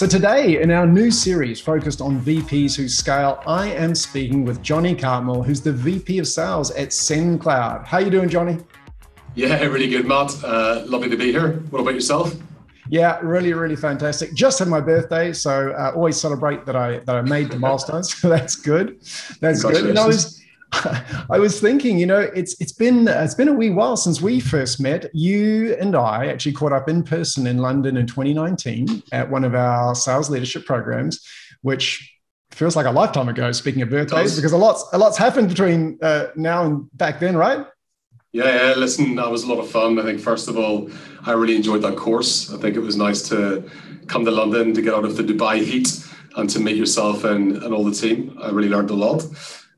So today, in our new series focused on VPs who scale, I am speaking with Jonnie Cartmill, who's the VP of Sales at Sendcloud. How are you doing, Jonnie? Yeah, really good, Matt. Lovely to be here. What about yourself? Yeah, really, really fantastic. Just had my birthday, so always celebrate that I made the milestones. So that's good. That's good. And I was thinking, it's been a wee while since we first met. You and I actually caught up in person in London in 2019 at one of our sales leadership programs, which feels like a lifetime ago. Speaking of birthdays, because a lot's happened between now and back then, right? Yeah. Listen, that was a lot of fun. I think, first of all, I really enjoyed that course. I think it was nice to come to London, to get out of the Dubai heat and to meet yourself and all the team. I really learned a lot.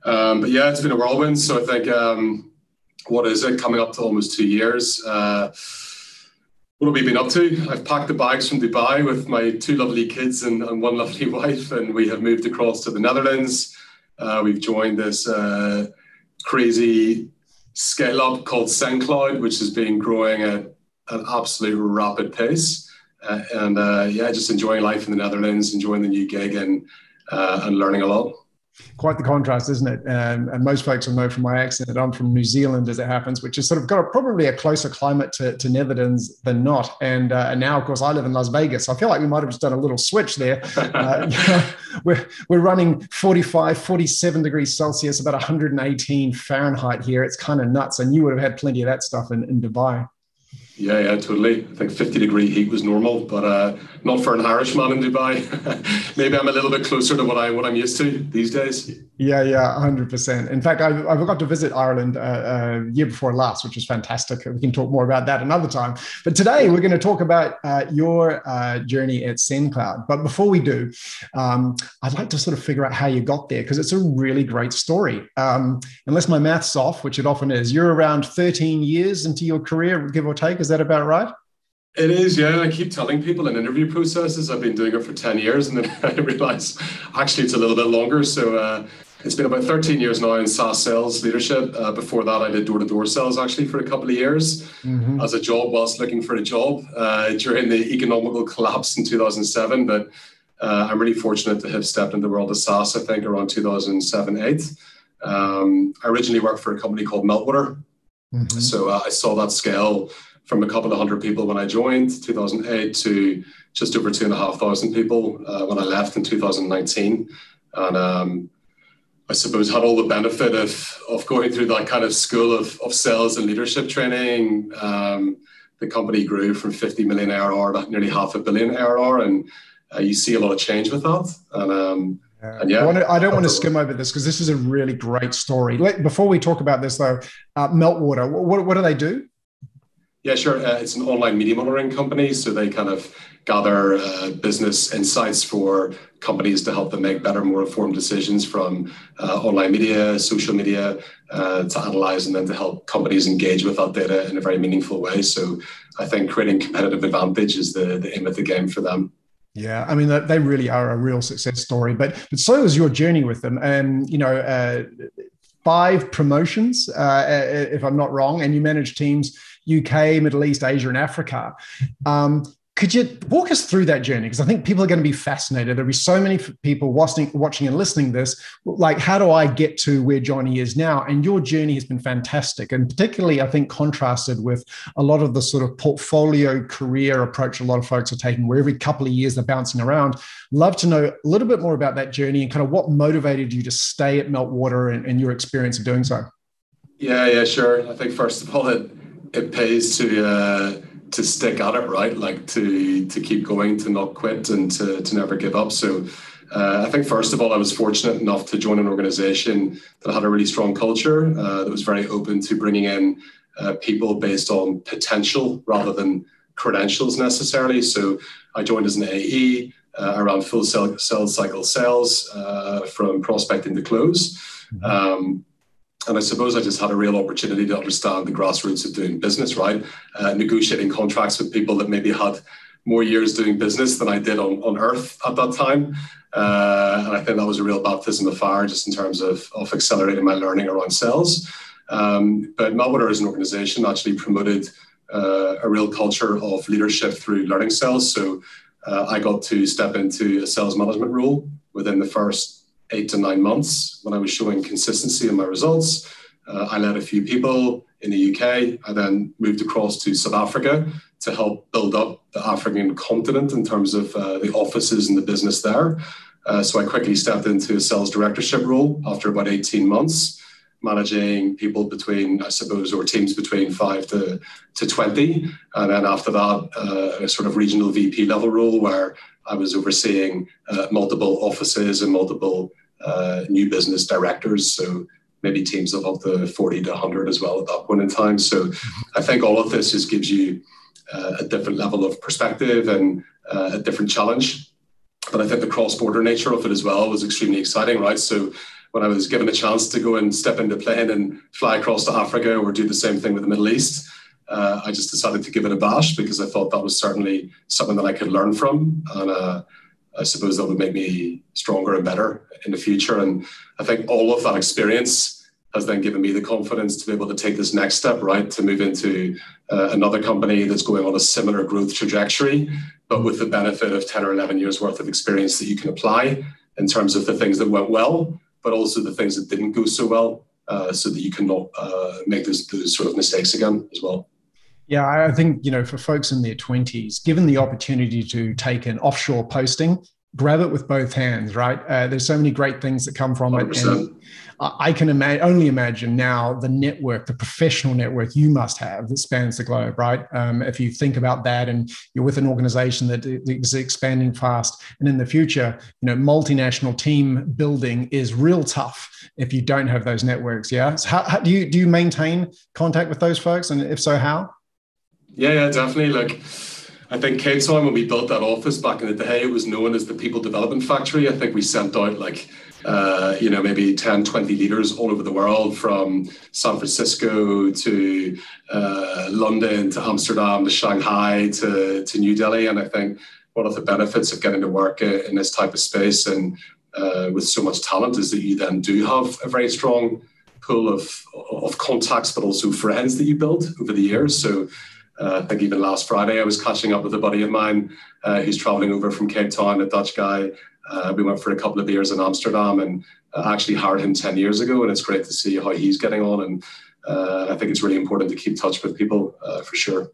But yeah, it's been a whirlwind. So I think, what is it, coming up to almost 2 years. What have we been up to? I've packed the bags from Dubai with my 2 lovely kids and one lovely wife, and we have moved across to the Netherlands. We've joined this crazy scale up called Sendcloud, which has been growing at an absolute rapid pace. Just enjoying life in the Netherlands, enjoying the new gig and learning a lot. Quite the contrast, isn't it? And most folks will know from my accent that I'm from New Zealand, as it happens, which has sort of got probably a closer climate to Netherlands than not. And now, of course, I live in Las Vegas. I feel like we might have just done a little switch there. We're running 45, 47 degrees Celsius, about 118 Fahrenheit here. It's kind of nuts. And you would have had plenty of that stuff in Dubai. Yeah, totally. I think 50-degree heat was normal, but not for an Irishman in Dubai. Maybe I'm a little bit closer to what I'm used to these days. Yeah, 100%. In fact, I got to visit Ireland year before last, which was fantastic. We can talk more about that another time. But today we're going to talk about your journey at Sendcloud. But before we do, I'd like to sort of figure out how you got there, because it's a really great story. Unless my math's off, which it often is, you're around 13 years into your career, give or take. Is that about right? It is, yeah. I keep telling people in interview processes I've been doing it for 10 years, and then I realize actually it's a little bit longer. So it's been about 13 years now in SaaS sales leadership. Before that, I did door-to-door sales actually for a couple of years as a job whilst looking for a job during the economical collapse in 2007. But I'm really fortunate to have stepped into the world of SaaS, I think, around 2007-8. I originally worked for a company called Meltwater. So I saw that scale from a couple of hundred people when I joined 2008 to just over 2,500 people when I left in 2019. And I suppose had all the benefit of going through that kind of school of sales and leadership training. The company grew from 50 million ARR to nearly 500 million ARR, and you see a lot of change with that. I don't want to skim over this, because this is a really great story. Before we talk about this, though, Meltwater, what do they do? Yeah, sure. It's an online media monitoring company. So they kind of gather business insights for companies to help them make better, more informed decisions from online media, social media, to analyze and then to help companies engage with that data in a very meaningful way. So I think creating competitive advantage is the aim of the game for them. Yeah, I mean, they really are a real success story, but so is your journey with them. And, 5 promotions, if I'm not wrong, and you manage teams UK, Middle East, Asia, and Africa. Could you walk us through that journey? Because I think people are going to be fascinated. There'll be so many people watching and listening to this. Like, how do I get to where Jonnie is now? And your journey has been fantastic. And particularly, I think, contrasted with a lot of the sort of portfolio career approach a lot of folks are taking, where every couple of years they're bouncing around. Love to know a little bit more about that journey and kind of what motivated you to stay at Meltwater and your experience of doing so. Yeah, sure. I think, first of all, it pays to stick at it, right? Like to keep going, to not quit, and to never give up. So I think, first of all, I was fortunate enough to join an organization that had a really strong culture, that was very open to bringing in people based on potential rather than credentials necessarily. So I joined as an AE around full sales cycle sales, from prospecting to close. And I suppose I just had a real opportunity to understand the grassroots of doing business, right? Negotiating contracts with people that maybe had more years doing business than I did on earth at that time. And I think that was a real baptism of fire just in terms of accelerating my learning around sales. But Meltwater as an organization actually promoted a real culture of leadership through learning sales. So I got to step into a sales management role within the first 8 to 9 months when I was showing consistency in my results. I led a few people in the UK. I then moved across to South Africa to help build up the African continent in terms of the offices and the business there. So I quickly stepped into a sales directorship role after about 18 months, managing people between, I suppose, or teams between 5 to 20. And then after that, a sort of regional VP level role where I was overseeing multiple offices and multiple new business directors. So maybe teams of up to 40 to 100 as well at that point in time. So I think all of this just gives you a different level of perspective and a different challenge. But I think the cross-border nature of it as well was extremely exciting, right? So when I was given a chance to go and step into a plane and fly across to Africa or do the same thing with the Middle East, I just decided to give it a bash because I thought that was certainly something that I could learn from. And I suppose that would make me stronger and better in the future. And I think all of that experience has then given me the confidence to be able to take this next step, right? To move into another company that's going on a similar growth trajectory, but with the benefit of 10 or 11 years worth of experience that you can apply in terms of the things that went well, but also the things that didn't go so well, so that you can not make those sort of mistakes again as well. Yeah, I think, for folks in their 20s, given the opportunity to take an offshore posting, grab it with both hands, right? There's so many great things that come from 100%. It. And I can only imagine now the network, the professional network you must have that spans the globe, right? If you think about that and you're with an organization that is expanding fast, and in the future, multinational team building is real tough if you don't have those networks, yeah? So how do you maintain contact with those folks? And if so, how? Yeah, definitely. Like, I think Cape Town, when we built that office back in the day, it was known as the People Development Factory. I think we sent out maybe 10, 20 leaders all over the world, from San Francisco to London to Amsterdam to Shanghai to New Delhi. And I think one of the benefits of getting to work in this type of space and with so much talent is that you then do have a very strong pool of contacts, but also friends that you build over the years. So I think even last Friday, I was catching up with a buddy of mine who's traveling over from Cape Town, a Dutch guy. We went for a couple of beers in Amsterdam, and I actually hired him 10 years ago, and it's great to see how he's getting on. And I think it's really important to keep touch with people for sure.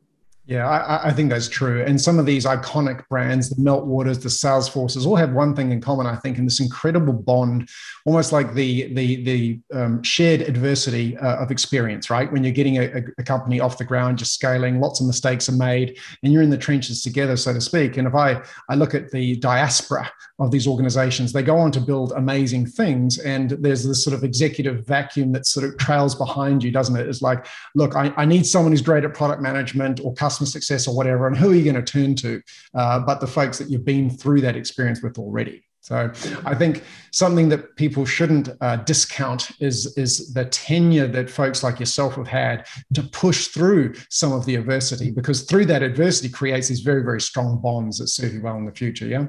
Yeah, I think that's true. And some of these iconic brands, the Meltwaters, the Salesforces, all have one thing in common, I think, in this incredible bond, almost like the shared adversity of experience, right? When you're getting a company off the ground, just scaling, lots of mistakes are made, and you're in the trenches together, so to speak. And if I look at the diaspora of these organizations, they go on to build amazing things. And there's this sort of executive vacuum that sort of trails behind you, doesn't it? It's like, look, I need someone who's great at product management or customer success or whatever, and who are you going to turn to but the folks that you've been through that experience with already. So I think something that people shouldn't discount is the tenure that folks like yourself have had to push through some of the adversity, because through that adversity creates these very, very strong bonds that serve you well in the future. Yeah,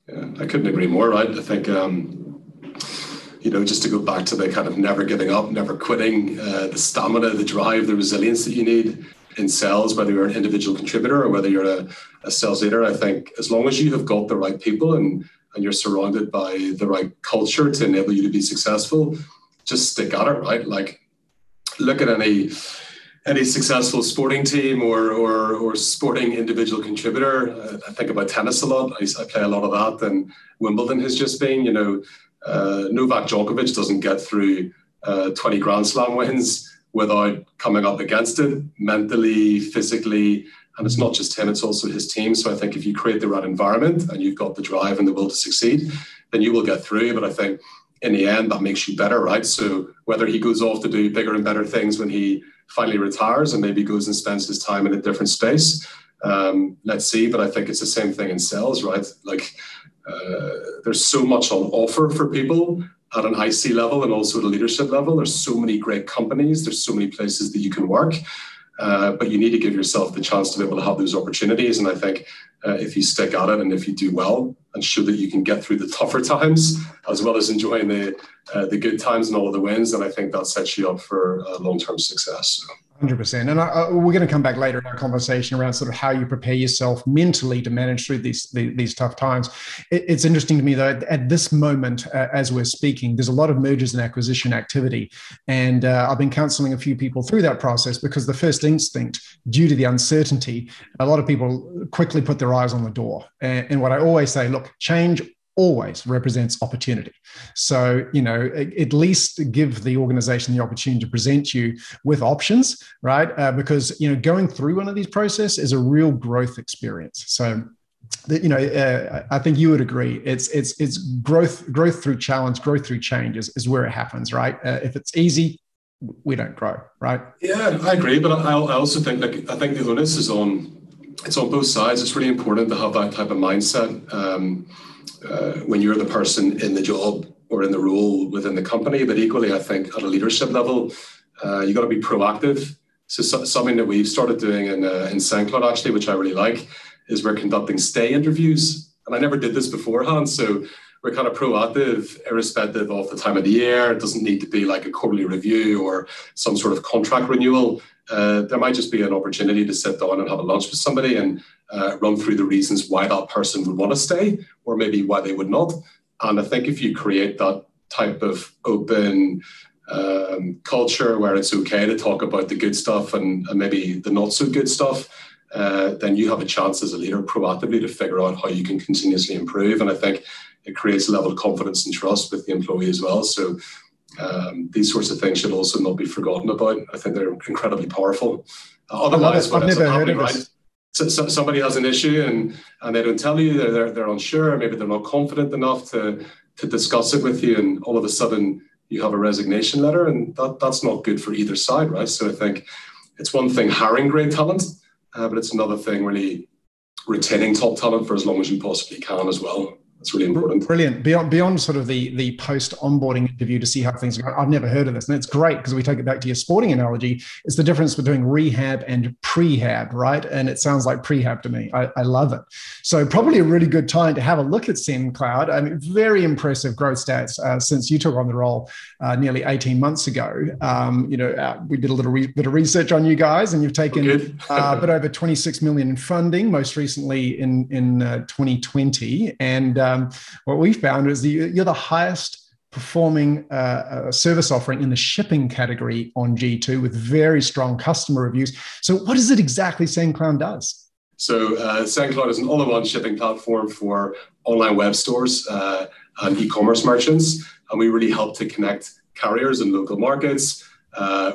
I couldn't agree more, right? I think just to go back to the kind of never giving up, never quitting, the stamina, the drive, the resilience that you need in sales, whether you're an individual contributor or whether you're a sales leader. I think as long as you have got the right people and you're surrounded by the right culture to enable you to be successful, just stick at it, right? Like, look at any successful sporting team or sporting individual contributor. I think about tennis a lot. I play a lot of that, and Wimbledon has just been, Novak Djokovic doesn't get through 20 Grand Slam wins without coming up against it mentally, physically. And it's not just him, it's also his team. So I think if you create the right environment and you've got the drive and the will to succeed, then you will get through. But I think in the end, that makes you better, right? So whether he goes off to do bigger and better things when he finally retires and maybe goes and spends his time in a different space, let's see. But I think it's the same thing in sales, right? Like there's so much on offer for people at an IC level and also at a leadership level. There's so many great companies. There's so many places that you can work. But you need to give yourself the chance to be able to have those opportunities. And I think if you stick at it and if you do well and show that you can get through the tougher times as well as enjoying the good times and all of the wins, then I think that sets you up for long-term success. So. 100%. And we're going to come back later in our conversation around sort of how you prepare yourself mentally to manage through these tough times. It's interesting to me, though, at this moment, as we're speaking, there's a lot of mergers and acquisition activity. And I've been counseling a few people through that process because the first instinct, due to the uncertainty, a lot of people quickly put their eyes on the door. And what I always say, look, change always represents opportunity. So, at least give the organization the opportunity to present you with options, right? Because, going through one of these processes is a real growth experience. So, I think you would agree. It's growth through challenge, growth through change is where it happens, right? If it's easy, we don't grow, right? Yeah, I agree. But I also think, I think the onus is it's on both sides. It's really important to have that type of mindset. When you're the person in the job or in the role within the company, but equally, I think at a leadership level, you got to be proactive. So something that we've started doing in Sendcloud, actually, which I really like, is we're conducting stay interviews. And I never did this beforehand. So we're kind of proactive, irrespective of the time of the year. It doesn't need to be like a quarterly review or some sort of contract renewal. There might just be an opportunity to sit down and have a lunch with somebody and run through the reasons why that person would want to stay or maybe why they would not. And I think if you create that type of open culture where it's okay to talk about the good stuff and maybe the not so good stuff, then you have a chance as a leader proactively to figure out how you can continuously improve. And I think it creates a level of confidence and trust with the employee as well. So these sorts of things should also not be forgotten about. I think they're incredibly powerful. Otherwise, what ends up happening, right? So somebody has an issue and they don't tell you, they're unsure, maybe they're not confident enough to discuss it with you, and all of a sudden you have a resignation letter, and that's not good for either side, right? So I think it's one thing hiring great talent, but it's another thing really retaining top talent for as long as you possibly can as well. It's really important. Brilliant. Beyond sort of the post-onboarding interview to see how things are going, I've never heard of this. And it's great because we take it back to your sporting analogy. It's the difference between rehab and prehab, right? And it sounds like prehab to me. I love it. So probably a really good time to have a look at Sendcloud. I mean, very impressive growth stats since you took on the role nearly 18 months ago. We did a little bit of research on you guys, and you've taken a bit over 26 million in funding, most recently in 2020. And what we found is you're the highest performing service offering in the shipping category on G2 with very strong customer reviews. So what is it exactly Sendcloud does? So Sendcloud is an all-in-one shipping platform for online web stores and e-commerce merchants. And we really help to connect carriers in local markets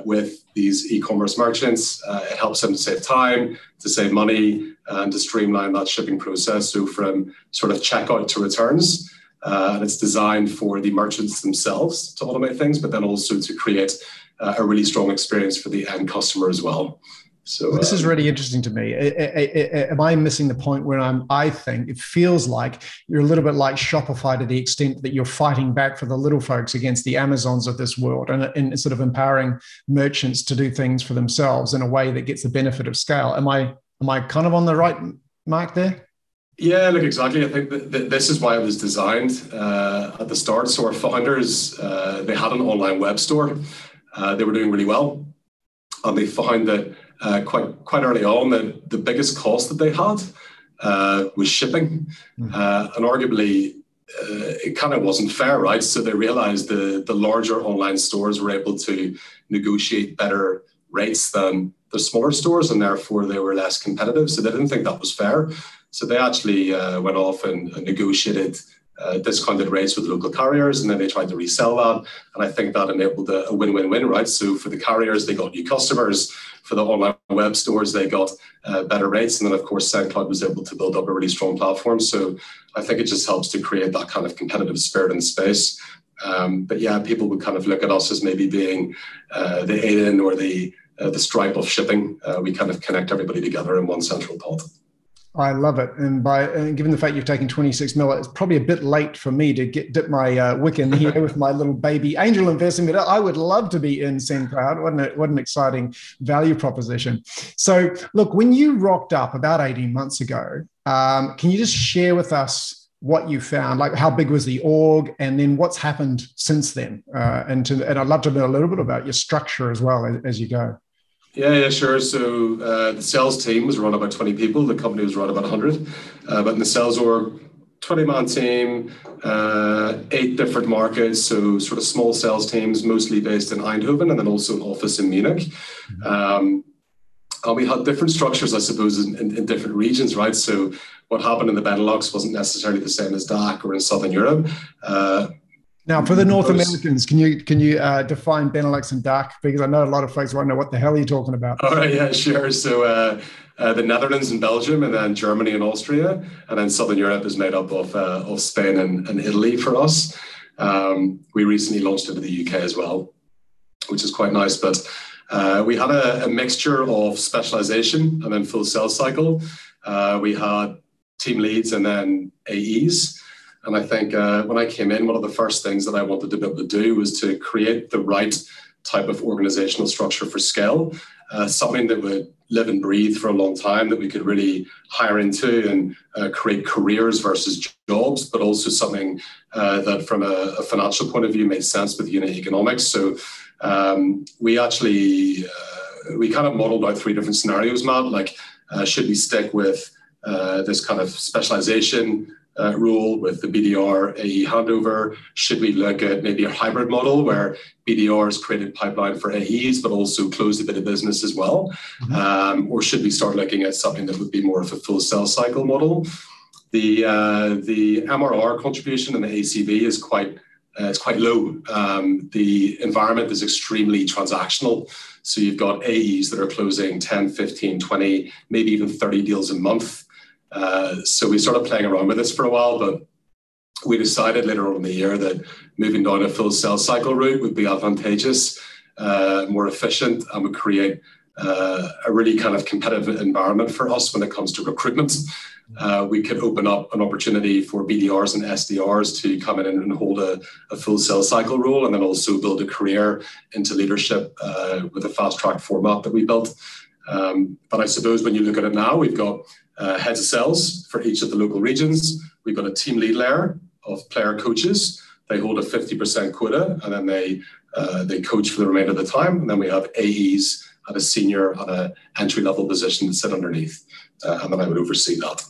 with these e-commerce merchants. It helps them to save time, to save money, and to streamline that shipping process. So from sort of checkout to returns. And it's designed for the merchants themselves to automate things, but then also to create a really strong experience for the end customer as well. So this is really interesting to me. Am I missing the point where I think it feels like you're a little bit like Shopify to the extent that you're fighting back for the little folks against the Amazons of this world and sort of empowering merchants to do things for themselves in a way that gets the benefit of scale. Am I kind of on the right mark there? Yeah, look, exactly. I think that this is why it was designed at the start. So our founders, they had an online web store. They were doing really well. And they found that quite early on that the biggest cost that they had was shipping. And arguably, it kind of wasn't fair, right? So they realized the larger online stores were able to negotiate better rates than the smaller stores, and therefore they were less competitive. So they didn't think that was fair. So they actually went off and negotiated discounted rates with local carriers, and then they tried to resell that. And I think that enabled a win-win-win, right? So for the carriers, they got new customers. For the online web stores, they got better rates. And then, of course, Sendcloud was able to build up a really strong platform. So I think it just helps to create that kind of competitive spirit in the space. But yeah, people would kind of look at us as maybe being the Aiden or the Stripe of shipping. We kind of connect everybody together in one central pod. I love it. And given the fact you've taken 26 mil, it's probably a bit late for me to dip my wick in here with my little baby angel investing, but I would love to be in Sendcloud. What an exciting value proposition. So look, when you rocked up about 18 months ago, can you just share with us what you found? Like, how big was the org, and then what's happened since then? And I'd love to know a little bit about your structure as well as you go. Yeah, sure. So the sales team was around about 20 people. The company was around about 100. But in the sales org, 20-man team, 8 different markets. So sort of small sales teams, mostly based in Eindhoven, and then also an office in Munich. And we had different structures, I suppose, in different regions, right? So what happened in the Benelux wasn't necessarily the same as DACH or in Southern Europe. Now, for the North Americans, can you define Benelux and DACH? Because I know a lot of folks won't know what the hell you're talking about. All right, yeah, sure. So the Netherlands and Belgium, and then Germany and Austria, and then Southern Europe is made up of Spain and Italy for us. We recently launched into the UK as well, which is quite nice. But we had a mixture of specialization and then full sales cycle. We had team leads and then AEs. And I think when I came in, one of the first things that I wanted to be able to do was to create the right type of organizational structure for scale, something that would live and breathe for a long time, that we could really hire into and create careers versus jobs, but also something that from a financial point of view made sense with unit economics. So we kind of modeled out 3 different scenarios, Matt, like should we stick with this kind of specialization rule with the BDR AE handover? Should we look at maybe a hybrid model where BDRs created pipeline for AEs, but also closed a bit of business as well? Or should we start looking at something that would be more of a full sales cycle model? The MRR contribution and the ACV is quite low. The environment is extremely transactional. So you've got AEs that are closing 10, 15, 20, maybe even 30 deals a month. So we started playing around with this for a while, but we decided later on in the year that moving down a full sales cycle route would be advantageous, more efficient, and would create a really kind of competitive environment for us when it comes to recruitment. We could open up an opportunity for BDRs and SDRs to come in and hold a full sales cycle role, and then also build a career into leadership with a fast track format that we built. But I suppose when you look at it now, we've got heads of sales for each of the local regions. We've got a team lead layer of player coaches. They hold a 50% quota, and then they coach for the remainder of the time. And then we have AEs at a senior and an entry level position that sit underneath, and then I would oversee that.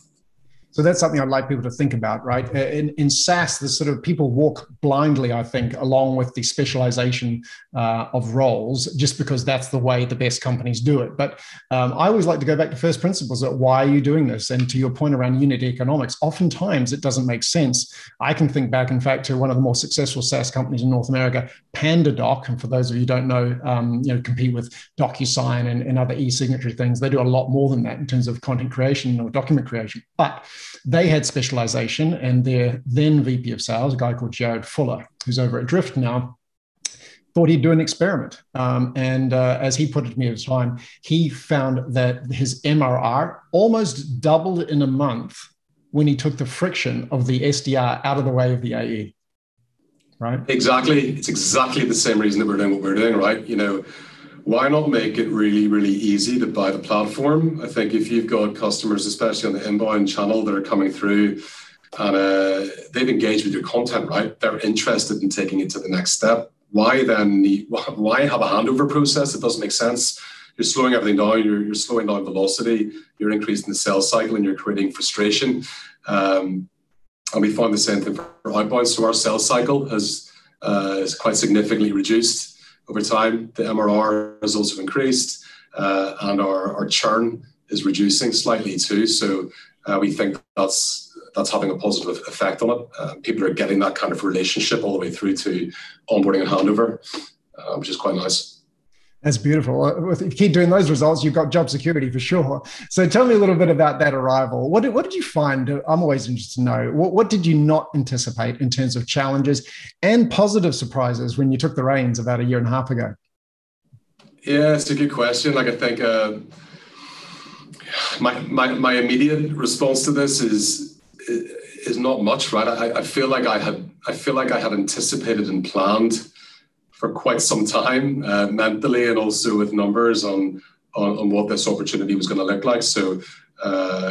So that's something I'd like people to think about, right? In SaaS, the sort of people walk blindly, I think, along with the specialization of roles, just because that's the way the best companies do it. But I always like to go back to first principles at why are you doing this? And to your point around unit economics, oftentimes it doesn't make sense. I can think back, in fact, to one of the more successful SaaS companies in North America, PandaDoc. And for those of you who don't know, compete with DocuSign and other e-signature things. They do a lot more than that in terms of content creation or document creation. But they had specialization, and their then VP of sales, a guy called Jared Fuller, who's over at Drift now, thought he'd do an experiment. As he put it to me at the time, he found that his MRR almost doubled in a month when he took the friction of the SDR out of the way of the AE. Right? Exactly. It's exactly the same reason that we're doing what we're doing, right? Why not make it really, really easy to buy the platform? I think if you've got customers, especially on the inbound channel, that are coming through and they've engaged with your content, right? They're interested in taking it to the next step. Why have a handover process? It doesn't make sense. You're slowing everything down. You're slowing down velocity. You're increasing the sales cycle, and you're creating frustration. And we found the same thing for outbound. So our sales cycle is quite significantly reduced over time. The MRR has also increased, and our churn is reducing slightly too. So we think that's having a positive effect on it. People are getting that kind of relationship all the way through to onboarding and handover, which is quite nice. That's beautiful. If you keep doing those results, you've got job security for sure. So tell me a little bit about that arrival. What did you find? I'm always interested to know. What did you not anticipate in terms of challenges and positive surprises when you took the reins about a year and a half ago? Yeah, it's a good question. I think my immediate response to this is not much, right? I feel like I had anticipated and planned for quite some time, mentally and also with numbers on what this opportunity was going to look like. So,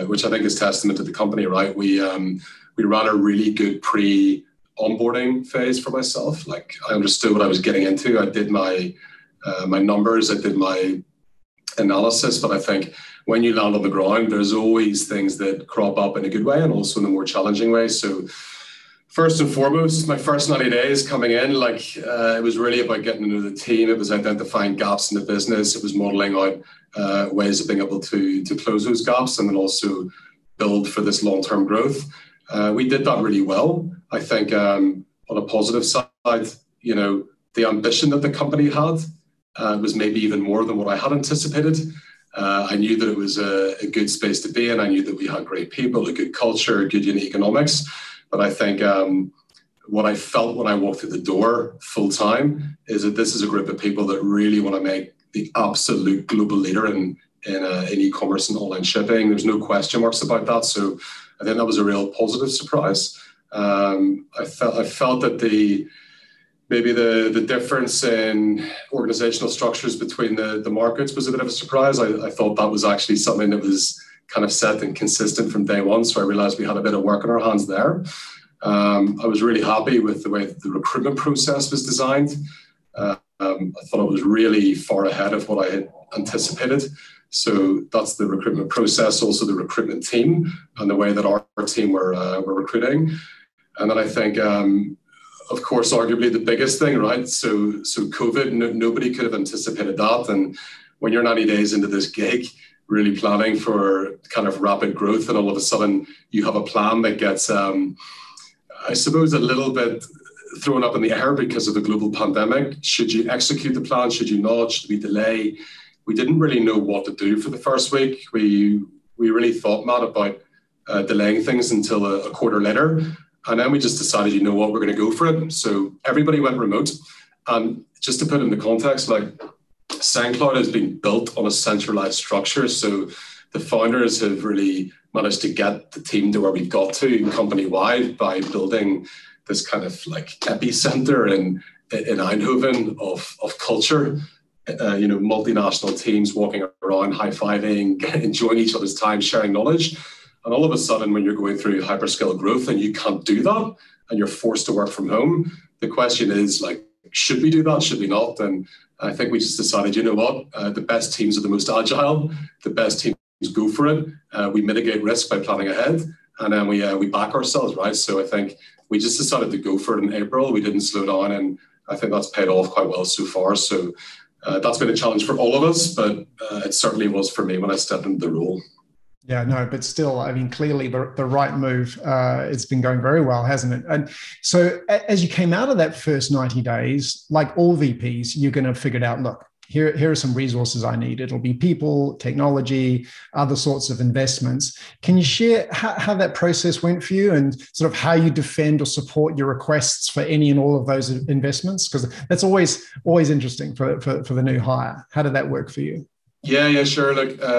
which I think is testament to the company, right? We ran a really good pre-onboarding phase for myself. Like, I understood what I was getting into. I did my numbers. I did my analysis, but I think when you land on the ground, there's always things that crop up in a good way and also in a more challenging way. So first and foremost, my first 90 days coming in, it was really about getting to know the team. It was identifying gaps in the business. It was modeling out ways of being able to close those gaps and then also build for this long-term growth. We did that really well. I think on a positive side, the ambition that the company had was maybe even more than what I had anticipated. I knew that it was a good space to be in. I knew that we had great people, a good culture, good unit economics. But I think what I felt when I walked through the door full time is that this is a group of people that really want to make the absolute global leader in e-commerce and online shipping. There's no question marks about that. So I think that was a real positive surprise. I felt that maybe the difference in organizational structures between the markets was a bit of a surprise. I thought that was actually something that was kind of set and consistent from day one. So I realized we had a bit of work on our hands there. I was really happy with the way the recruitment process was designed. I thought it was really far ahead of what I had anticipated. So that's the recruitment process, also the recruitment team and the way that our team were recruiting. And then I think, of course, arguably the biggest thing, right? So COVID, nobody could have anticipated that. And when you're 90 days into this gig, really planning for kind of rapid growth, and all of a sudden you have a plan that gets, I suppose, a little bit thrown up in the air because of the global pandemic. Should you execute the plan? Should you not? Should we delay? We didn't really know what to do for the first week. We really thought, Matt, about delaying things until a quarter later. And then we just decided, you know what, we're going to go for it. So everybody went remote. And just to put it into context, Sendcloud has been built on a centralized structure. So the founders have really managed to get the team to where we've got to company-wide by building this kind of epicenter in Eindhoven of culture. Multinational teams walking around, high-fiving, enjoying each other's time, sharing knowledge. And all of a sudden, when you're going through hyperscale growth and you can't do that and you're forced to work from home, the question is, should we do that? Should we not? And I think we just decided, you know what? The best teams are the most agile. The best teams go for it. We mitigate risk by planning ahead. And then we back ourselves, right? So I think we just decided to go for it in April. We didn't slow down. And I think that's paid off quite well so far. So that's been a challenge for all of us, but it certainly was for me when I stepped into the role. Yeah, no, but still, I mean, clearly the right move. It's been going very well, hasn't it? And so as you came out of that first 90 days, like all VPs, you're going to figure it out, look, here are some resources I need. It'll be people, technology, other sorts of investments. Can you share how that process went for you and sort of how you defend or support your requests for any and all of those investments? Because that's always interesting for the new hire. How did that work for you? Yeah, sure.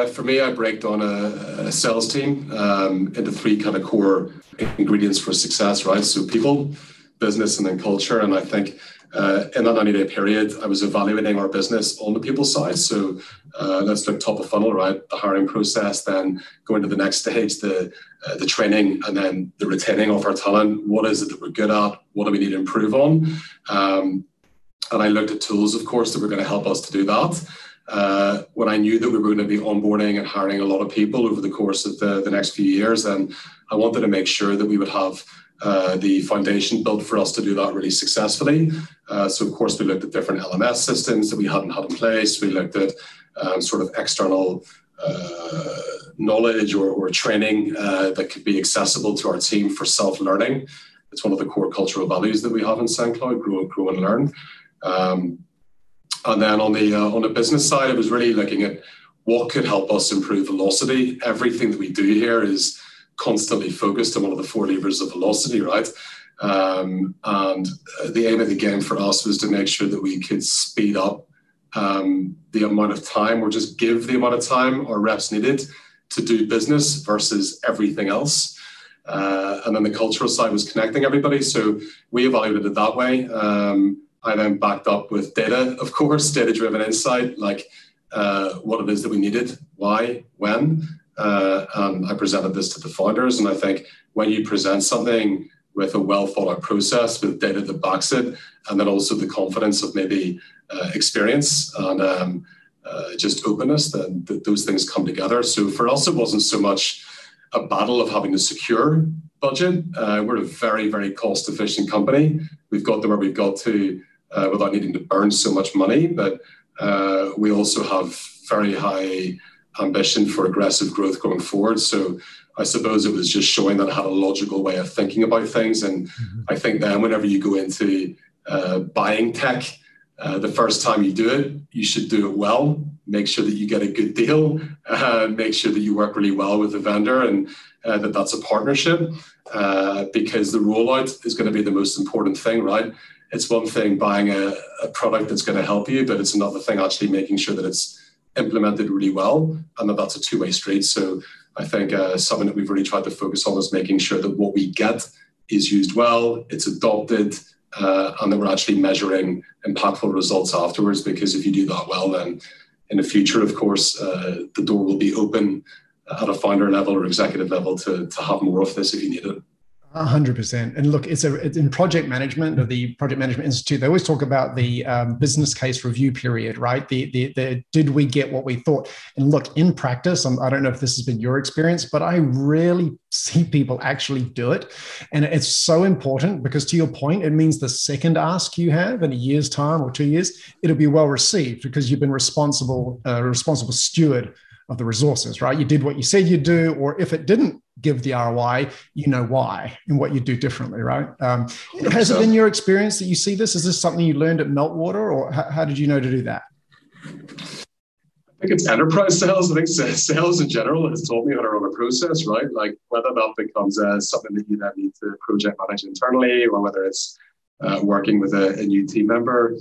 For me, I break down a sales team into three kind of core ingredients for success, right? So people, business, and then culture. And I think in that 90-day period, I was evaluating our business on the people side. So let's look top of funnel, right? The hiring process, then going to the next stage, the training, and then the retaining of our talent. What is it that we're good at? What do we need to improve on? And I looked at tools, of course, that were going to help us to do that. When I knew that we were going to be onboarding and hiring a lot of people over the course of the next few years, then I wanted to make sure that we would have the foundation built for us to do that really successfully. So, of course, we looked at different LMS systems that we hadn't had in place. We looked at sort of external knowledge or training that could be accessible to our team for self-learning. It's one of the core cultural values that we have in Sendcloud, grow and learn. And then on the business side, it was really looking at what could help us improve velocity. Everything that we do here is constantly focused on one of the four levers of velocity, right? And the aim of the game for us was to make sure that we could speed up the amount of time, or just give the amount of time our reps needed to do business versus everything else. And then the cultural side was connecting everybody. So we evaluated it that way. I then backed up with data, of course, data-driven insight, like what it is that we needed, why, when. And I presented this to the founders. And I think when you present something with a well-thought-out process with data that backs it, and then also the confidence of maybe experience and just openness, then those things come together. So for us, it wasn't so much a battle of having to secure budget. We're a very, very cost-efficient company. We've got to where we've got to without needing to burn so much money, but we also have very high ambition for aggressive growth going forward. So I suppose it was just showing that I had a logical way of thinking about things. And I think then whenever you go into buying tech, the first time you do it, you should do it well. Make sure that you get a good deal. Make sure that you work really well with the vendor, and that's a partnership, because the rollout is going to be the most important thing, right? It's one thing buying a product that's going to help you, but it's another thing actually making sure that it's implemented really well, and that's a two-way street. So I think something that we've really tried to focus on is making sure that what we get is used well, it's adopted, and that we're actually measuring impactful results afterwards. Because if you do that well, then in the future, of course, the door will be open at a founder level or executive level to have more of this if you need it. 100%. And look, it's in project management, or the Project Management Institute, they always talk about the business case review period, right? The did we get what we thought? And look, in practice, I don't know if this has been your experience, but I rarely see people actually do it. And it's so important, because to your point, it means the second ask you have in a year's time or 2 years, it'll be well received, because you've been responsible steward of the resources, right? You did what you said you'd do, or if it didn't give the ROI, you know why and what you do differently, right? Has it been your experience that you see this? Is this something you learned at Meltwater, or how did you know to do that? I think it's enterprise sales. I think sales in general has taught me how to run a process, right? Like whether that becomes something that you then need to project manage internally, or whether it's working with a new team member,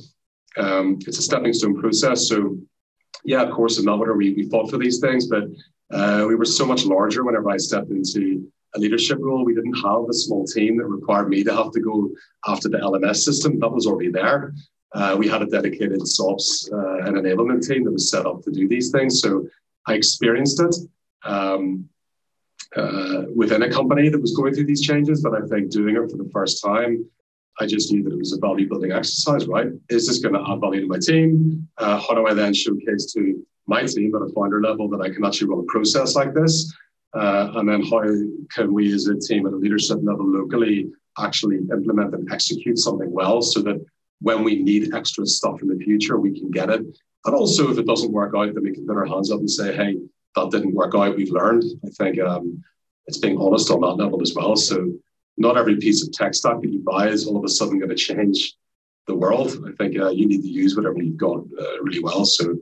it's a stepping stone process. So yeah, of course, in Meltwater, we fought for these things, but we were so much larger whenever I stepped into a leadership role. We didn't have a small team that required me to have to go after the LMS system. That was already there. We had a dedicated SOPs and enablement team that was set up to do these things. So I experienced it within a company that was going through these changes, but I think doing it for the first time, I just knew that it was a value building exercise, right? Is this going to add value to my team? How do I then showcase to my team at a founder level that I can actually run a process like this? And then how can we as a team at a leadership level locally actually implement and execute something well, so that when we need extra stuff in the future, we can get it. And also if it doesn't work out, then we can put our hands up and say, hey, that didn't work out, we've learned. I think it's being honest on that level as well. So not every piece of tech stack that you buy is all of a sudden going to change the world. I think you need to use whatever you've got really well. So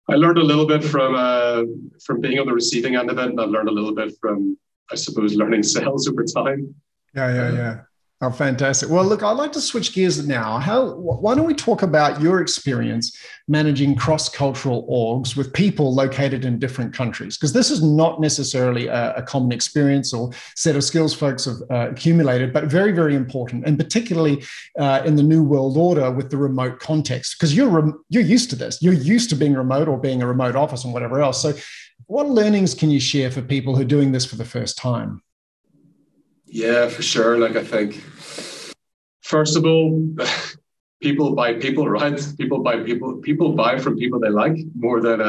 I learned a little bit from being on the receiving end of it, and I learned a little bit from, I suppose, learning sales over time. Yeah. Oh, fantastic. Well, look, I'd like to switch gears now. Why don't we talk about your experience managing cross-cultural orgs with people located in different countries? Because this is not necessarily a common experience or set of skills folks have accumulated, but very, very important, and particularly in the new world order with the remote context, because you're used to this. You're used to being remote or being a remote office and whatever else. So what learnings can you share for people who are doing this for the first time? Yeah, for sure. Like, I think, first of all, people buy people, right? People buy from people they like more than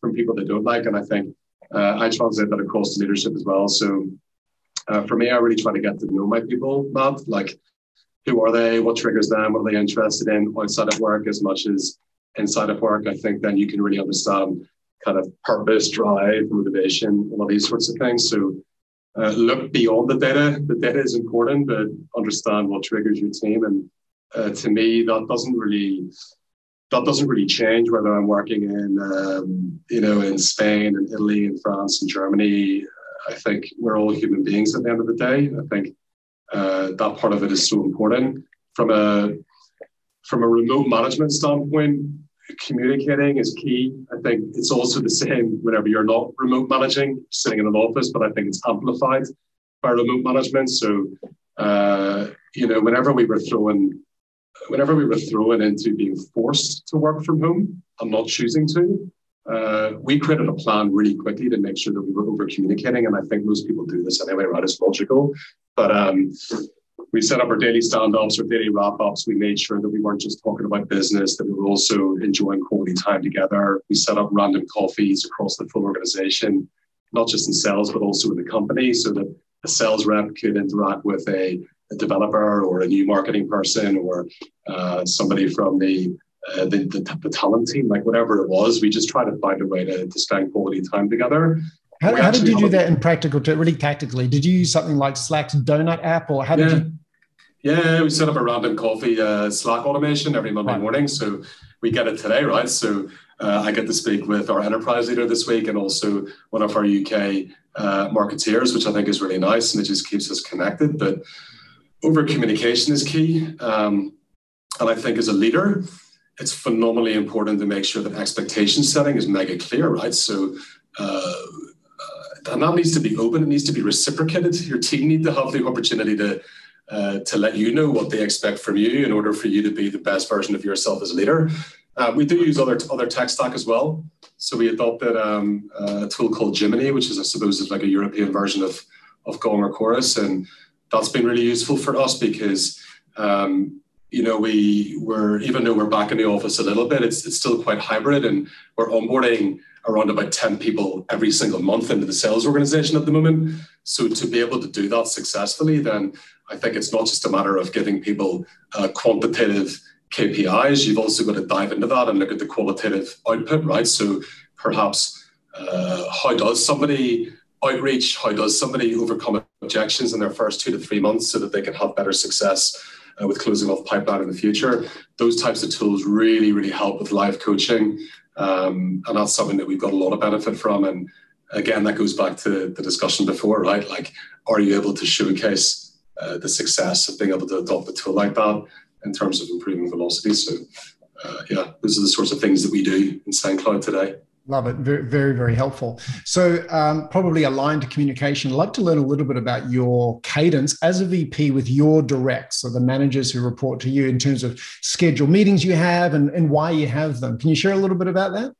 from people they don't like. And I think I translate that across to leadership as well. So for me, I really try to get to know my people, Matt. Like, who are they? What triggers them? What are they interested in outside of work as much as inside of work? I think then you can really understand kind of purpose, drive, motivation, all of these sorts of things. So look beyond the data. The data is important, but understand what triggers your team. And to me, that doesn't really change whether I'm working in Spain and Italy and France and Germany. I think we're all human beings at the end of the day. I think that part of it is so important. From a remote management standpoint, communicating is key. I think it's also the same whenever you're not remote managing, sitting in an office, but I think it's amplified by remote management. So, whenever we were thrown into being forced to work from home and not choosing to, we created a plan really quickly to make sure that we were over communicating. And I think most people do this anyway, right? It's logical. But we set up our daily stand-ups or daily wrap-ups. We made sure that we weren't just talking about business, that we were also enjoying quality time together. We set up random coffees across the full organization, not just in sales, but also in the company, so that a sales rep could interact with a developer or a new marketing person or somebody from the talent team, like whatever it was. We just tried to find a way to spend quality time together. How did you do that in practical, really tactically? Did you use something like Slack's donut app, or how did you? Yeah, we set up a random coffee Slack automation every Monday morning. So we get it today, right? So I get to speak with our enterprise leader this week and also one of our UK marketeers, which I think is really nice, and it just keeps us connected. But over communication is key. And I think as a leader, it's phenomenally important to make sure that expectation setting is mega clear, right? So and that needs to be open. It needs to be reciprocated. Your team need to have the opportunity to let you know what they expect from you in order for you to be the best version of yourself as a leader. We do use other tech stack as well. So we adopted a tool called Gemini, which is, I suppose, is like a European version of Gong or Chorus, and that's been really useful for us because even though we're back in the office a little bit, it's still quite hybrid, and we're onboarding around about 10 people every single month into the sales organization at the moment. So to be able to do that successfully, then I think it's not just a matter of giving people quantitative KPIs. You've also got to dive into that and look at the qualitative output, right? So perhaps how does somebody outreach? How does somebody overcome objections in their first 2 to 3 months so that they can have better success with closing off pipeline in the future? Those types of tools really, really help with live coaching. And that's something that we've got a lot of benefit from. And again, that goes back to the discussion before, right? Like, are you able to showcase the success of being able to adopt a tool like that in terms of improving velocity? So those are the sorts of things that we do in Sendcloud today. Love it. Very, very, very helpful. So probably aligned to communication, I'd love to learn a little bit about your cadence as a VP with your directs, so the managers who report to you, in terms of scheduled meetings you have and why you have them. Can you share a little bit about that?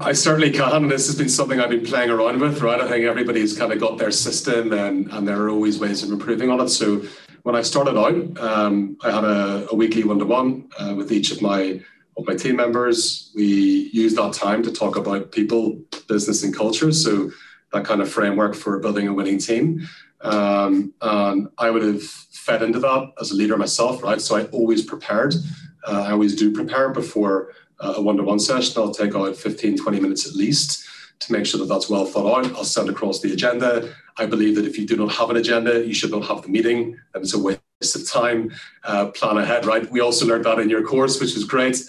I certainly can. And this has been something I've been playing around with, right? I think everybody's kind of got their system and there are always ways of improving on it. So when I started out, I had a weekly one-to-one with each of my team members. We use that time to talk about people, business, and culture. So that kind of framework for building a winning team. And I would have fed into that as a leader myself, right? So I always prepared. I always do prepare before a one-to-one session. I'll take out 15, 20 minutes at least to make sure that that's well thought out. I'll send across the agenda. I believe that if you do not have an agenda, you should not have the meeting. And it's a waste of time. Plan ahead, right? We also learned that in your course, which is great.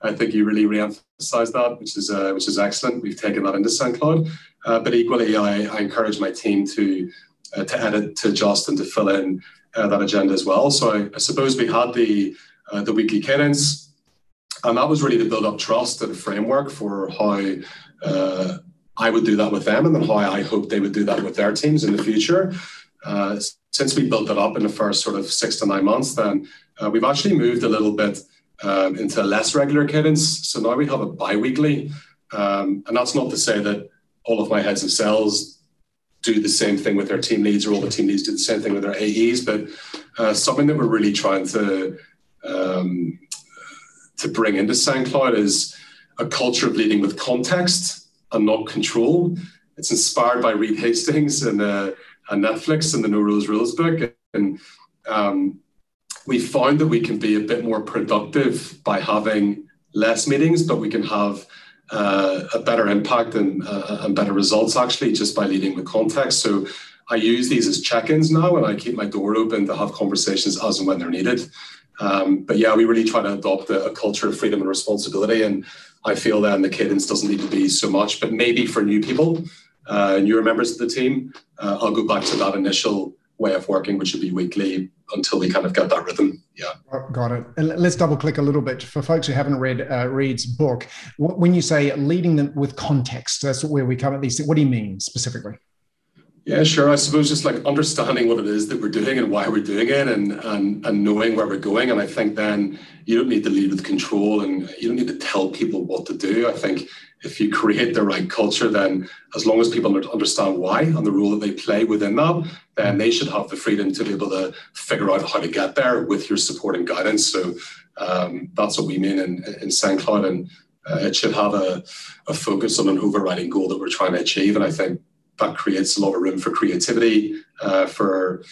I think you really re-emphasized that, which is excellent. We've taken that into Sendcloud. But equally, I encourage my team to edit, to adjust, and to fill in that agenda as well. So I suppose we had the weekly cadence, and that was really to build up trust and a framework for how I would do that with them, and then how I hope they would do that with their teams in the future. Since we built it up in the first sort of 6 to 9 months, then we've actually moved a little bit into a less regular cadence. So now we have a bi-weekly. And that's not to say that all of my heads of sales do the same thing with their team leads, or all the team leads do the same thing with their AEs, but something that we're really trying to bring into Sendcloud is a culture of leading with context and not control. It's inspired by Reed Hastings and Netflix and the No Rules Rules book. And we found that we can be a bit more productive by having less meetings, but we can have a better impact and better results actually just by leading with context. So I use these as check-ins now, and I keep my door open to have conversations as and when they're needed. But yeah, we really try to adopt a culture of freedom and responsibility. And I feel then the cadence doesn't need to be so much, but maybe for new people, newer members of the team, I'll go back to that initial way of working, which would be weekly until we kind of get that rhythm. Yeah. Got it. And let's double click a little bit for folks who haven't read Reed's book. When you say leading them with context, that's where we come at these. What do you mean specifically? Yeah, sure. I suppose just like understanding what it is that we're doing and why we're doing it, and knowing where we're going. And I think then you don't need to lead with control, and you don't need to tell people what to do. I think if you create the right culture, then as long as people understand why and the role that they play within that, then they should have the freedom to be able to figure out how to get there with your support and guidance. So that's what we mean in Sendcloud, and it should have a focus on an overriding goal that we're trying to achieve. And I think that creates a lot of room for creativity, for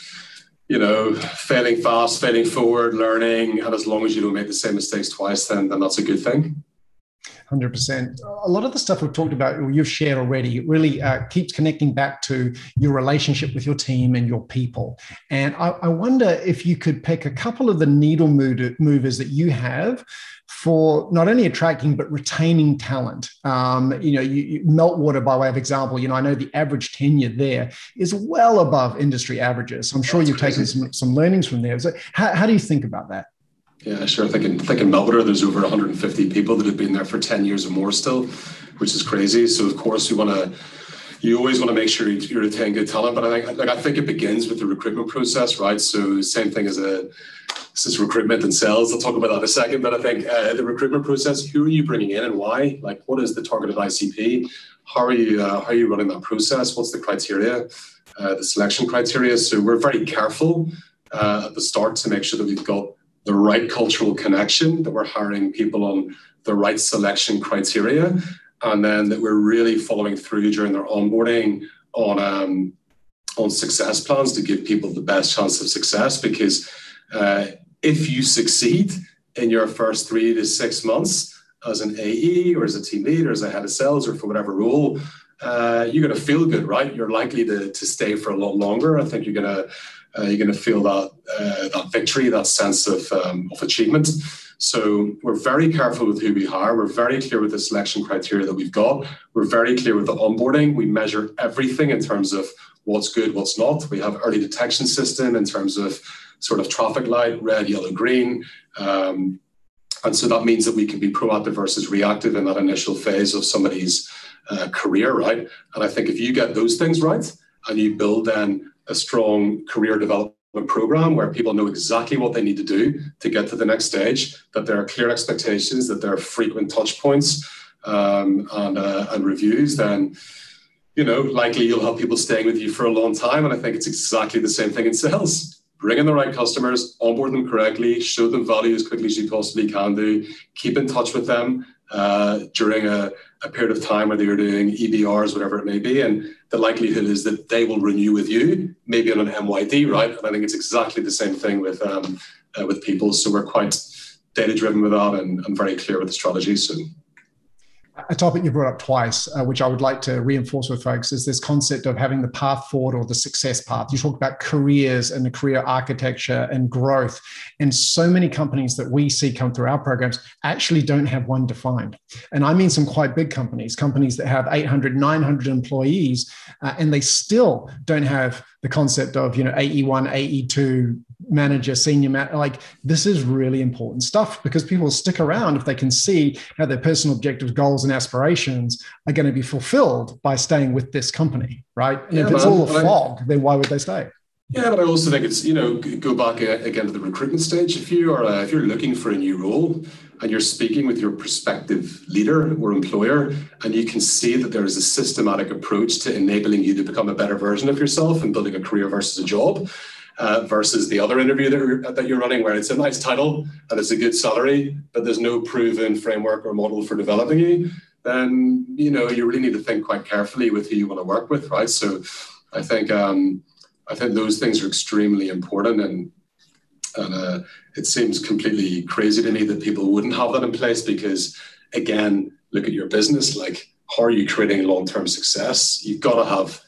failing fast, failing forward, learning, and as long as you don't make the same mistakes twice, then that's a good thing. 100%. A lot of the stuff we've talked about, or you've shared already, really keeps connecting back to your relationship with your team and your people. And I wonder if you could pick a couple of the needle movers that you have for not only attracting but retaining talent. Meltwater, by way of example, I know the average tenure there is well above industry averages. So I'm sure you've taken some learnings from there. So how do you think about that? Yeah, sure. I think in Meltwater, there's over 150 people that have been there for 10 years or more still, which is crazy. So of course, you always want to make sure you retain good talent. But I think it begins with the recruitment process, right? So same thing as this recruitment and sales. I'll talk about that in a second. But I think the recruitment process, who are you bringing in and why? Like, what is the targeted ICP? How are you running that process? What's the criteria, the selection criteria? So we're very careful at the start to make sure that we've got the right cultural connection, that we're hiring people on the right selection criteria, and then that we're really following through during their onboarding on success plans to give people the best chance of success. Because if you succeed in your first 3 to 6 months as an AE or as a team lead or as a head of sales or for whatever role, you're going to feel good, right? You're likely to stay for a lot longer. I think you're going to feel that victory, that sense of achievement. So we're very careful with who we hire. We're very clear with the selection criteria that we've got. We're very clear with the onboarding. We measure everything in terms of what's good, what's not. We have early detection system in terms of sort of traffic light, red, yellow, green. And so that means that we can be proactive versus reactive in that initial phase of somebody's career, right? And I think if you get those things right and you build then a strong career development program where people know exactly what they need to do to get to the next stage, that there are clear expectations, that there are frequent touch points and reviews, then likely you'll have people staying with you for a long time. And I think it's exactly the same thing in sales. Bring in the right customers, onboard them correctly, show them value as quickly as you possibly can do, keep in touch with them during a period of time where they're doing EBRs, whatever it may be, and the likelihood is that they will renew with you, maybe on an MYD, right? And I think it's exactly the same thing with people. So we're quite data-driven with that and very clear with the strategy. So a topic you brought up twice, which I would like to reinforce with folks, is this concept of having the path forward or the success path. You talk about careers and the career architecture and growth. And so many companies that we see come through our programs actually don't have one defined. And I mean some quite big companies that have 800, 900 employees, and they still don't have the concept of, AE1, AE2, manager, senior manager. Like, this is really important stuff because people will stick around if they can see how their personal objectives, goals, and aspirations are going to be fulfilled by staying with this company, right? And if it's all a fog, then why would they stay? Yeah, but I also think it's, go back again to the recruitment stage. If you're looking for a new role and you're speaking with your prospective leader or employer, and you can see that there is a systematic approach to enabling you to become a better version of yourself and building a career versus a job, versus the other interview that you're running where it's a nice title and it's a good salary, but there's no proven framework or model for developing you, then, you really need to think quite carefully with who you want to work with, right? So I think those things are extremely important, and it seems completely crazy to me that people wouldn't have that in place because, again, look at your business. Like, how are you creating long-term success? You've got to have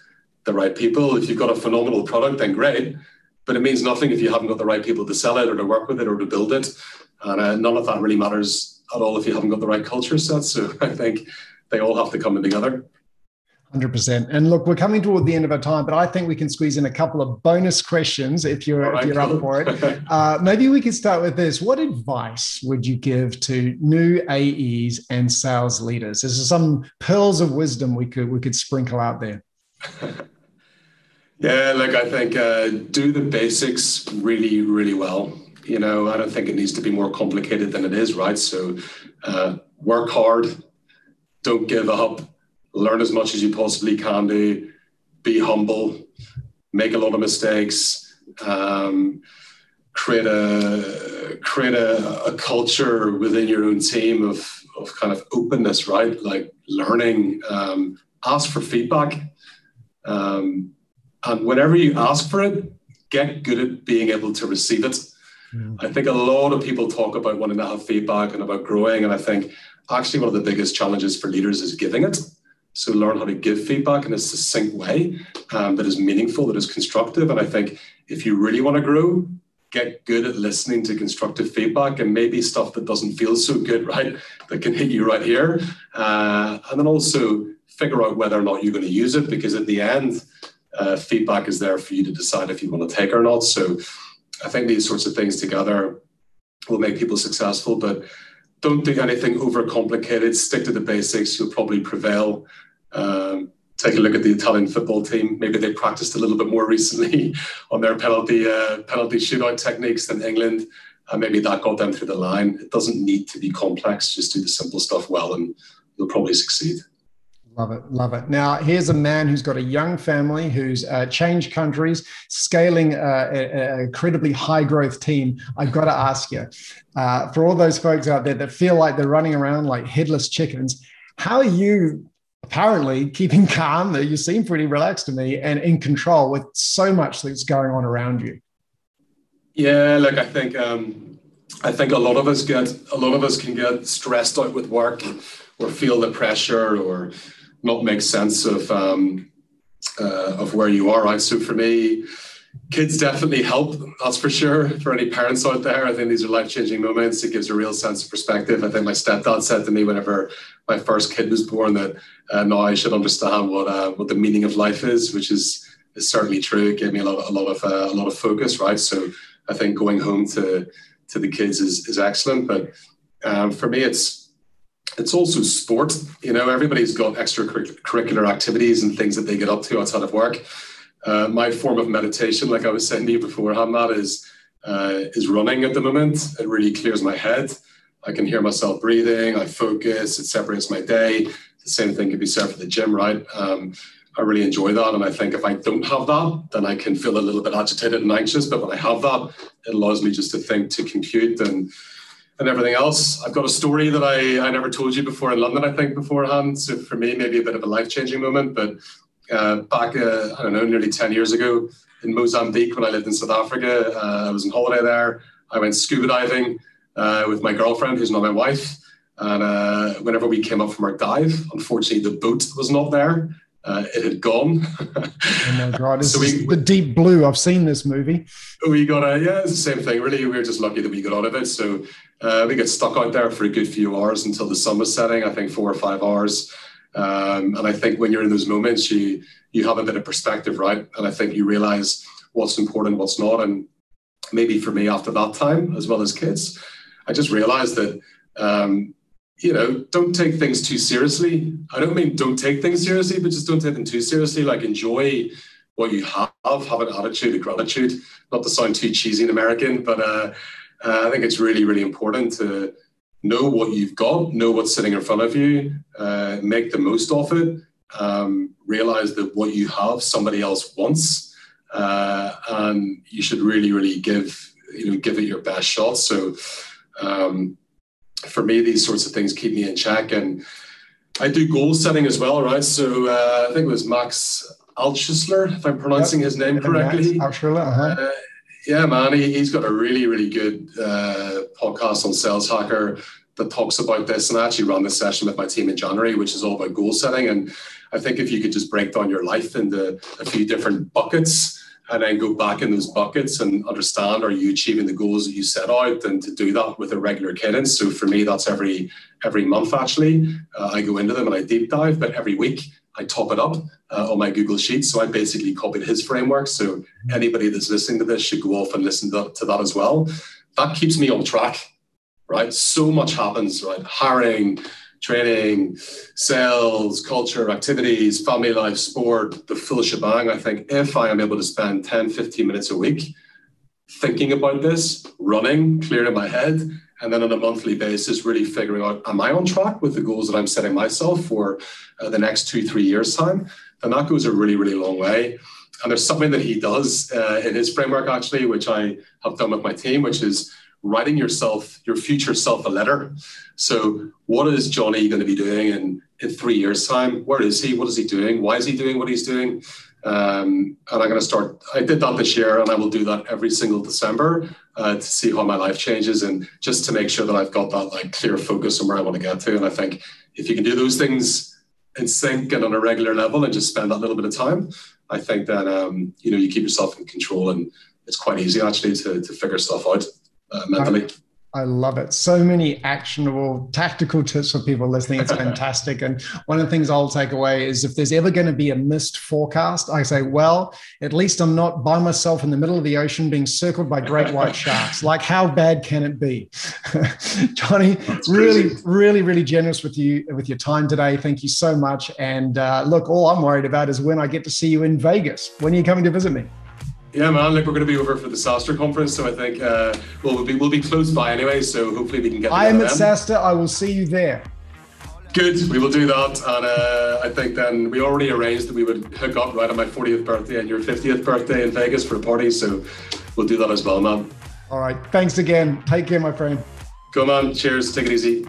the right people. If you've got a phenomenal product, then great, but it means nothing if you haven't got the right people to sell it or to work with it or to build it. And none of that really matters at all if you haven't got the right culture set. So I think they all have to come in together. 100%. And look, we're coming toward the end of our time, but I think we can squeeze in a couple of bonus questions if you're up for it. Maybe we could start with this. What advice would you give to new AEs and sales leaders? There's some pearls of wisdom we could sprinkle out there. Yeah, look, I think do the basics really, really well. I don't think it needs to be more complicated than it is, right? So work hard, don't give up, learn as much as you possibly can do, be humble, make a lot of mistakes, create a culture within your own team of kind of openness, right? Like learning, ask for feedback. And whenever you ask for it, get good at being able to receive it. I think a lot of people talk about wanting to have feedback and about growing. And I think actually one of the biggest challenges for leaders is giving it. So learn how to give feedback in a succinct way that is meaningful, that is constructive. And I think if you really want to grow, get good at listening to constructive feedback and maybe stuff that doesn't feel so good, right? That can hit you right here. And then also figure out whether or not you're going to use it, because at the end, feedback is there for you to decide if you want to take it or not. So I think these sorts of things together will make people successful, but don't do anything overcomplicated. Stick to the basics. You'll probably prevail. Take a look at the Italian football team. Maybe they practiced a little bit more recently on their penalty shootout techniques than England. Maybe that got them through the line. It doesn't need to be complex. Just do the simple stuff well and you'll probably succeed. Love it. Love it. Now, here's a man who's got a young family, who's changed countries, scaling an incredibly high growth team. I've got to ask you, for all those folks out there that feel like they're running around like headless chickens, how are you apparently keeping calm? You seem pretty relaxed to me and in control with so much that's going on around you. Yeah, look, I think a lot of us can get stressed out with work or feel the pressure or not make sense of where you are, right? So for me, kids definitely help, that's for sure. For any parents out there, I think these are life-changing moments. It gives a real sense of perspective. I think my stepdad said to me whenever my first kid was born that now I should understand what the meaning of life is, which is certainly true. It gave me a lot of focus, right? So I think going home to the kids is excellent. But for me, it's also sport. You know, everybody's got extracurricular activities and things that they get up to outside of work. My form of meditation, like I was saying to you beforehand, Matt, is running at the moment. It really clears my head. I can hear myself breathing. I focus. It separates my day. The same thing can be said for the gym, right? I really enjoy that. And I think if I don't have that, then I can feel a little bit agitated and anxious. But when I have that, it allows me just to think, to compute and everything else. I've got a story that I never told you before in London, I think, beforehand. So for me, maybe a bit of a life-changing moment. But back, I don't know, nearly 10 years ago in Mozambique when I lived in South Africa, I was on holiday there. I went scuba diving with my girlfriend, who's now my wife. And whenever we came up from our dive, unfortunately, the boat was not there. It had gone. Oh my God, it's the deep blue. I've seen this movie. We got it's the same thing. Really, we were just lucky that we got out of it. So we got stuck out there for a good few hours until the sun was setting, I think 4 or 5 hours. And I think when you're in those moments, you have a bit of perspective, right? And I think you realize what's important, what's not. And maybe for me, after that time, as well as kids, I just realized that don't take things too seriously. I don't mean don't take things seriously, but just don't take them too seriously. Like enjoy what you have an attitude of gratitude, not to sound too cheesy and American, but I think it's really, really important to know what you've got, know what's sitting in front of you, make the most of it, realize that what you have, somebody else wants, and you should really, really give it your best shot. So, for me, these sorts of things keep me in check, and I do goal setting as well, right? So I think it was Max Altschuler, if I'm pronouncing his name correctly. Altschuler, yeah, man, he's got a really, really good podcast on Sales Hacker that talks about this, and I actually ran this session with my team in January, which is all about goal setting. And I think if you could just break down your life into a few different buckets, and then go back in those buckets and understand, are you achieving the goals that you set out, and to do that with a regular cadence. So for me, that's every month, actually. I go into them and I deep dive, but every week I top it up on my Google Sheets. So I basically copied his framework. So anybody that's listening to this should go off and listen to that as well. That keeps me on track, right? So much happens, right? Hiring, training, sales, culture, activities, family life, sport, the full shebang. I think if I am able to spend 10, 15 minutes a week thinking about this, running, clearing my head, And then on a monthly basis, really figuring out, am I on track with the goals that I'm setting myself for the next 2-3 years' time? And that goes a really, really long way. And there's something that he does in his framework, actually, which I have done with my team, which is writing your future self a letter. So what is Jonnie going to be doing in 3 years' time? Where is he? What is he doing? Why is he doing what he's doing? And I'm going to start, I did that this year, and I will do that every single December to see how my life changes, and just to make sure that I've got that like clear focus on where I want to get to. And I think if you can do those things in sync and on a regular level and just spend that little bit of time, I think that, you keep yourself in control, and it's quite easy actually to figure stuff out mentally. I love it. So many actionable, tactical tips for people listening. It's fantastic. And one of the things I'll take away is if there's ever going to be a missed forecast, I say, well, at least I'm not by myself in the middle of the ocean being circled by great white sharks. Like, how bad can it be? Jonnie, really generous with your time today. Thank you so much. And look, all I'm worried about is when I get to see you in Vegas. When are you coming to visit me? Yeah, man. Look, we're going to be over for the SaaSy conference, so I think we'll be close by anyway. So hopefully we can get. I am at SaaSy. I will see you there. Good. We will do that, and I think then we already arranged that we would hook up right on my 40th birthday and your 50th birthday in Vegas for a party. So we'll do that as well, man. All right. Thanks again. Take care, my friend. Go, man. Cheers. Take it easy.